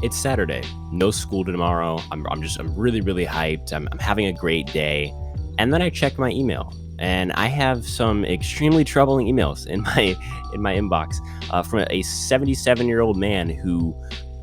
It's Saturday, no school tomorrow. I'm really hyped. I'm having a great day. And then I check my email and I have some extremely troubling emails in my inbox from a 77-year-old man who,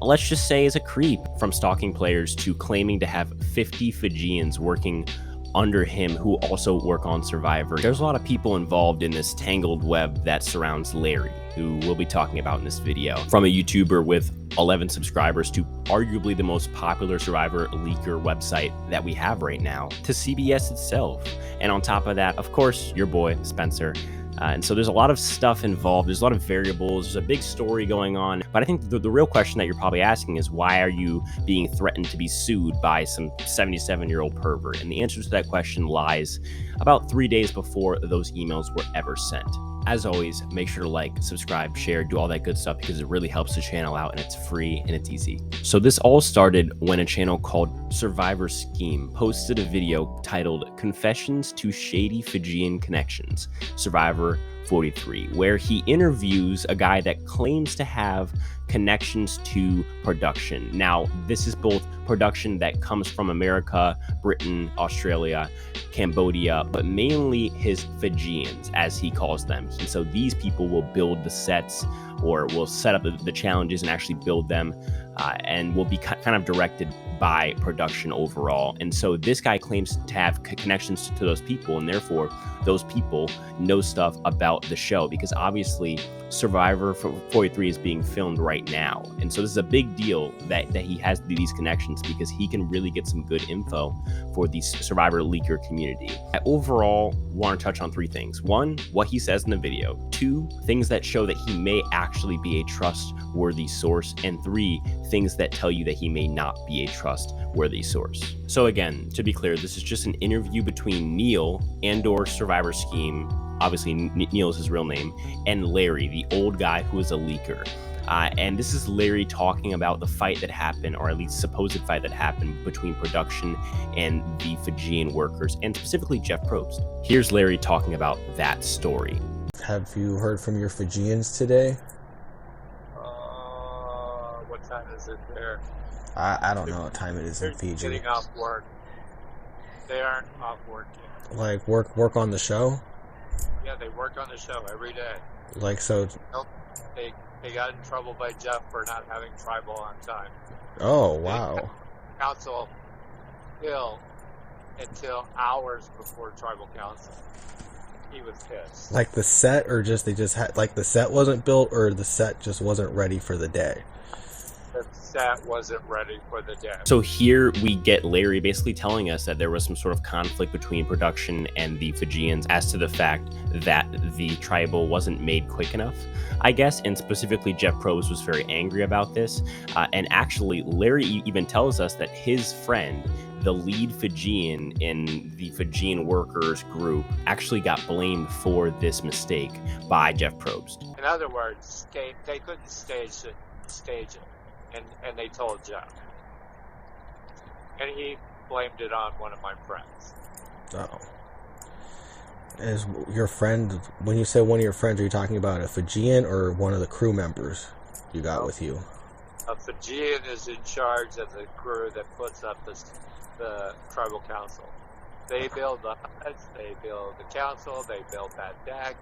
let's just say, is a creep, from stalking players to claiming to have 50 Fijians working under him who also work on Survivor. There's a lot of people involved in this tangled web that surrounds Larry, who we'll be talking about in this video. From a YouTuber with 11 subscribers to arguably the most popular Survivor leaker website that we have right now, to CBS itself. And on top of that, of course, your boy, Spencer. And so there's a lot of stuff involved. There's a lot of variables. There's a big story going on. But I think the real question that you're probably asking is, why are you being threatened to be sued by some 77-year-old pervert? And the answer to that question lies about 3 days before those emails were ever sent. As always, make sure to like, subscribe, share, do all that good stuff, because it really helps the channel out and it's free and it's easy. So this all started when a channel called Survivor Scheme posted a video titled Confessions to Shady Fijian Connections, Survivor 43, where he interviews a guy that claims to have connections to production. Now, this is both production that comes from America, Britain, Australia, Cambodia, but mainly his Fijians, as he calls them. And so these people will build the sets, or will set up the challenges and actually build them, and will be kind of directed by production overall. And so this guy claims to have connections to those people, and therefore those people know stuff about the show, because obviously Survivor 43 is being filmed right now. And so this is a big deal that he has these connections, because he can really get some good info for the Survivor leaker community. I overall want to touch on three things. One, what he says in the video. Two, things that show that he may actually be a trustworthy source. And three, things that tell you that he may not be a trustworthy source. So again, to be clear, this is just an interview between Neil and/or Survivor Scheme, obviously Neil is his real name, and Larry, the old guy who is a leaker. And this is Larry talking about the fight that happened, or at least supposed fight that happened, between production and the Fijian workers, and specifically Jeff Probst. Here's Larry talking about that story. Have you heard from your Fijians today? What time is it there? I don't know what time it is in Fiji. They're getting off work. They aren't off work yet. Like work on the show? Yeah, they work on the show every day. Like, so... They got in trouble by Jeff for not having tribal on time. Oh, wow. Council bill until hours before tribal council. He was pissed. Like the set, or just they just had, like, the set wasn't built, or the set just wasn't ready for the day? The set wasn't ready for the day. So here we get Larry basically telling us that there was some sort of conflict between production and the Fijians as to the fact that the tribal wasn't made quick enough, I guess. And specifically, Jeff Probst was very angry about this. And actually, Larry even tells us that his friend, the lead Fijian in the Fijian workers group, actually got blamed for this mistake by Jeff Probst. In other words, they couldn't stage it. And they told Jeff. And he blamed it on one of my friends. Oh. Is your friend, when you say one of your friends, are you talking about a Fijian or one of the crew members you got with you? A Fijian is in charge of the crew that puts up the tribal council. They build the huts, they build the council, they build that deck,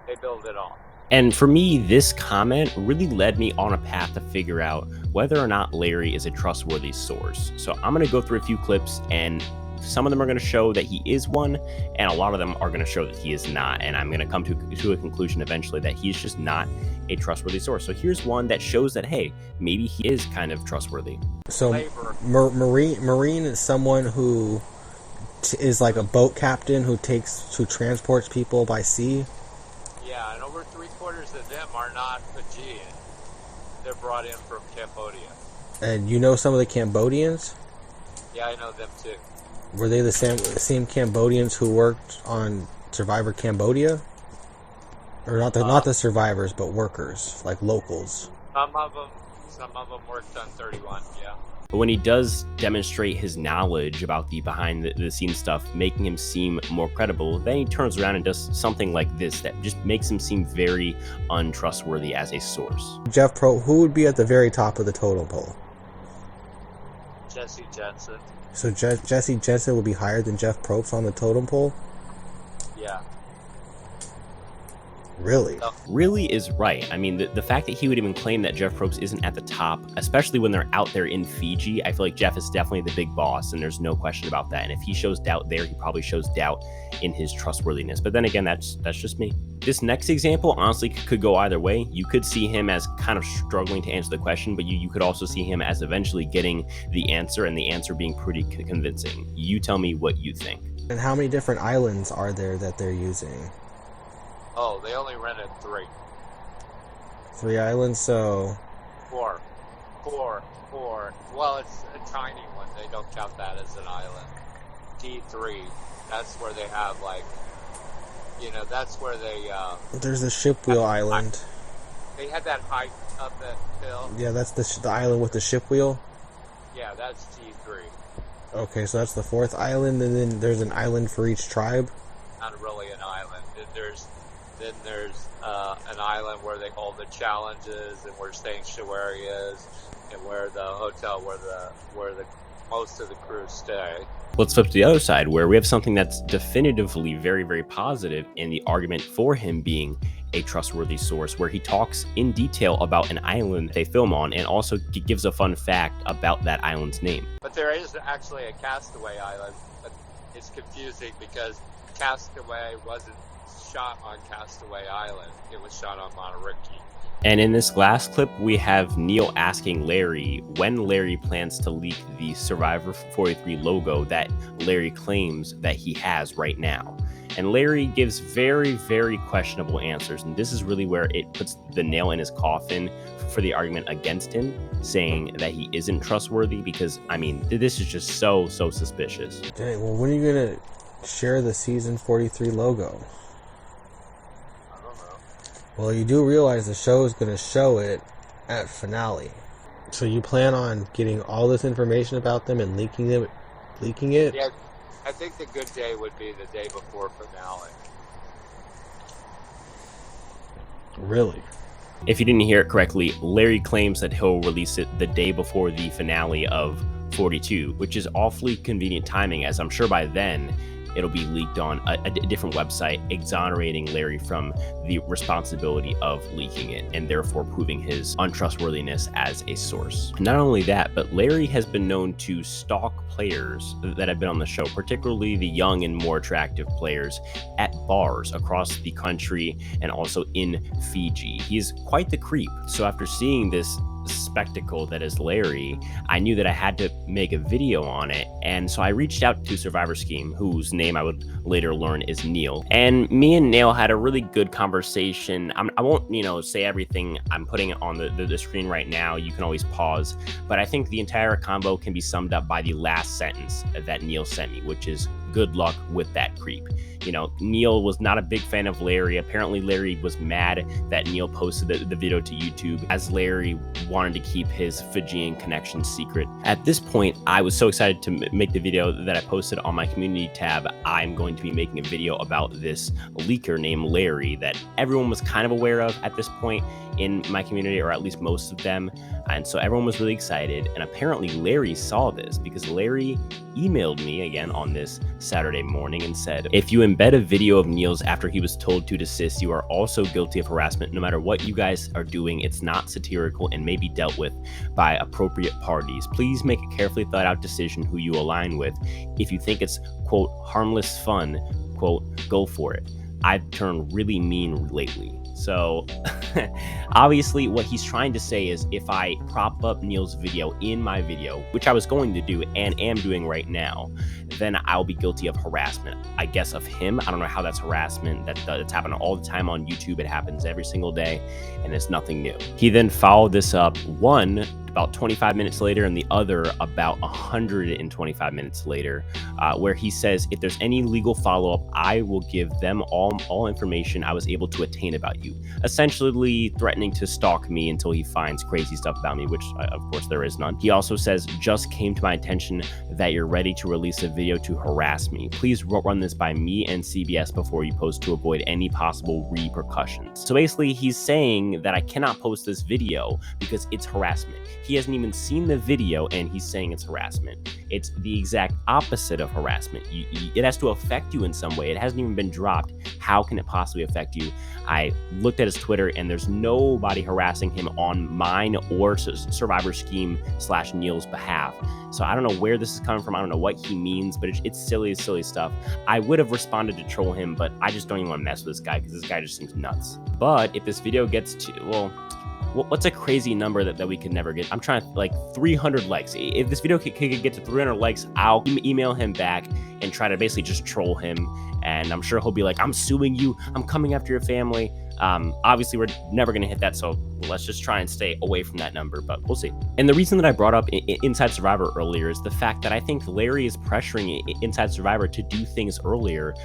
they build it all. And for me, this comment really led me on a path to figure out whether or not Larry is a trustworthy source. So I'm going to go through a few clips, and some of them are going to show that he is one, and a lot of them are going to show that he is not. And I'm going to come to a conclusion eventually that he's just not a trustworthy source. So here's one that shows that, hey, maybe he is kind of trustworthy. So Marine is someone who is like a boat captain who transports people by sea. Yeah, and over 3/4 of them are not Fijian. They're brought in from Cambodia. And you know some of the Cambodians? Yeah, I know them too. Were they the same Cambodians who worked on Survivor Cambodia? Or not the survivors, but workers, like locals? Some of them worked on 31, yeah. But when he does demonstrate his knowledge about the behind the scenes stuff, making him seem more credible, then he turns around and does something like this that just makes him seem very untrustworthy as a source. Jeff Probst, who would be at the very top of the totem pole? Jesse Jensen. So Jesse Jensen would be higher than Jeff Probst on the totem pole? Yeah. Really? So, Really is right. I mean, the fact that he would even claim that Jeff Probst isn't at the top, especially when they're out there in Fiji, I feel like Jeff is definitely the big boss, and there's no question about that. And if he shows doubt there, he probably shows doubt in his trustworthiness. But then again, that's just me. This next example honestly could go either way. You could see him as kind of struggling to answer the question, but you could also see him as eventually getting the answer, and the answer being pretty convincing. You tell me what you think. And how many different islands are there that they're using? oh, they only rented 3. 3 islands, so... 4. Well, it's a tiny one. They don't count that as an island. D3. That's where they have, like, that's where they, There's the Shipwheel Island. they had that hike up that hill. Yeah, that's the island with the ship wheel. Yeah, that's G3. Okay, so that's the 4th island, and then there's an island for each tribe? Not really an island. Then there's an island where they hold the challenges, and where sanctuary is, and where the hotel where the most of the crew stay. Let's flip to the other side, where we have something that's definitively very, very positive in the argument for him being a trustworthy source, where he talks in detail about an island they film on, and also gives a fun fact about that island's name. But there is actually a Castaway Island, but it's confusing because Castaway wasn't shot on Castaway Island. It was shot on Monterey. And in this last clip, we have Neil asking Larry when Larry plans to leak the Survivor 43 logo that Larry claims that he has right now. And Larry gives very, very questionable answers. And this is really where it puts the nail in his coffin for the argument against him, saying that he isn't trustworthy, because, I mean, this is just so suspicious. Dang, well, when are you going to share the season 43 logo? I don't know. Well, you do realize the show is going to show it at finale. So you plan on getting all this information about them and leaking it? Yeah, I think the good day would be the day before finale. Really? If you didn't hear it correctly, Larry claims that he'll release it the day before the finale of 42, which is awfully convenient timing, as I'm sure by then it'll be leaked on a different website, exonerating Larry from the responsibility of leaking it, and therefore proving his untrustworthiness as a source. Not only that, but Larry has been known to stalk players that have been on the show, particularly the young and more attractive players, at bars across the country and also in Fiji. He's quite the creep. So after seeing this spectacle that is Larry, I knew that I had to make a video on it, and so I reached out to Survivor Scheme, whose name I would later learn is Neil, and me and Neil had a really good conversation. I won't say everything I'm putting on the screen right now. You can always pause, but I think the entire combo can be summed up by the last sentence that Neil sent me, which is good luck with that creep. Neil was not a big fan of Larry. Apparently Larry was mad that Neil posted the video to YouTube, as Larry wanted to keep his Fijian connection secret. At this point, I was so excited to make the video that I posted on my community tab. I'm going to be making a video about this leaker named Larry that everyone was kind of aware of at this point in my community, or at least most of them. And so everyone was really excited. And apparently Larry saw this, because Larry emailed me again on this Saturday morning and said, if you embed a video of Neil's after he was told to desist, you are also guilty of harassment. No matter what you guys are doing, it's not satirical and may be dealt with by appropriate parties. Please make a carefully thought out decision who you align with. If you think it's, quote, harmless fun, quote, go for it. I've turned really mean lately. So obviously what he's trying to say is, if I prop up Neil's video in my video, which I was going to do and am doing right now, then I'll be guilty of harassment, I guess, of him. I don't know how that's harassment. That's happening all the time on YouTube. It happens every single day, and it's nothing new. He then followed this up, one about 25 minutes later, and the other about 125 minutes later, where he says, if there's any legal follow-up, I will give them all information I was able to attain about you, essentially threatening to stalk me until he finds crazy stuff about me, which of course there is none. He also says, just came to my attention that you're ready to release a video to harass me. Please run this by me and CBS before you post to avoid any possible repercussions. So basically he's saying that I cannot post this video because it's harassment. He hasn't even seen the video and he's saying it's harassment. It's the exact opposite of harassment. It has to affect you in some way. It hasn't even been dropped. How can it possibly affect you? I looked at his Twitter and there's nobody harassing him on mine or Survivor Scheme / Neil's behalf. So I don't know where this is coming from. I don't know what he means, but it's silly stuff. I would have responded to troll him, but I just don't even want to mess with this guy because this guy just seems nuts. But if this video gets to, well, what's a crazy number that we could never get? I'm trying to, like, 300 likes. If this video could get to 300 likes, I'll email him back and try to basically just troll him. And I'm sure he'll be like, I'm suing you. I'm coming after your family. Obviously, we're never going to hit that, so let's just try and stay away from that number, but we'll see. And the reason that I brought up Inside Survivor earlier is the fact that I think Larry is pressuring Inside Survivor to do things earlier,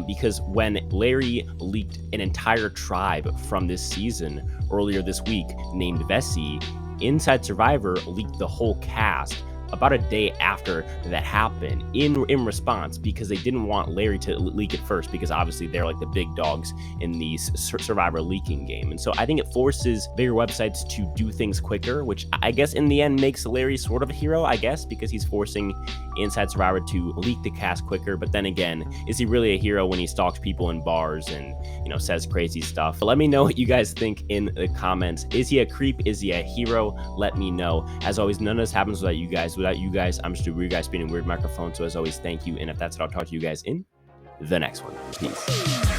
because when Larry leaked an entire tribe from this season earlier this week named Vessi, Inside Survivor leaked the whole cast about a day after that happened in response, because they didn't want Larry to leak it first, because obviously they're like the big dogs in the Survivor leaking game. And so I think it forces bigger websites to do things quicker, which I guess in the end makes Larry sort of a hero, I guess, because he's forcing Inside Survivor to leak the cast quicker. But then again, is he really a hero when he stalks people in bars and, you know, says crazy stuff? But let me know what you guys think in the comments. Is he a creep? Is he a hero? Let me know. As always, none of this happens without you guys. Without you guys, I'm just a weird guy spinning weird microphone. So as always, thank you. And if that's it, I'll talk to you guys in the next one. Peace.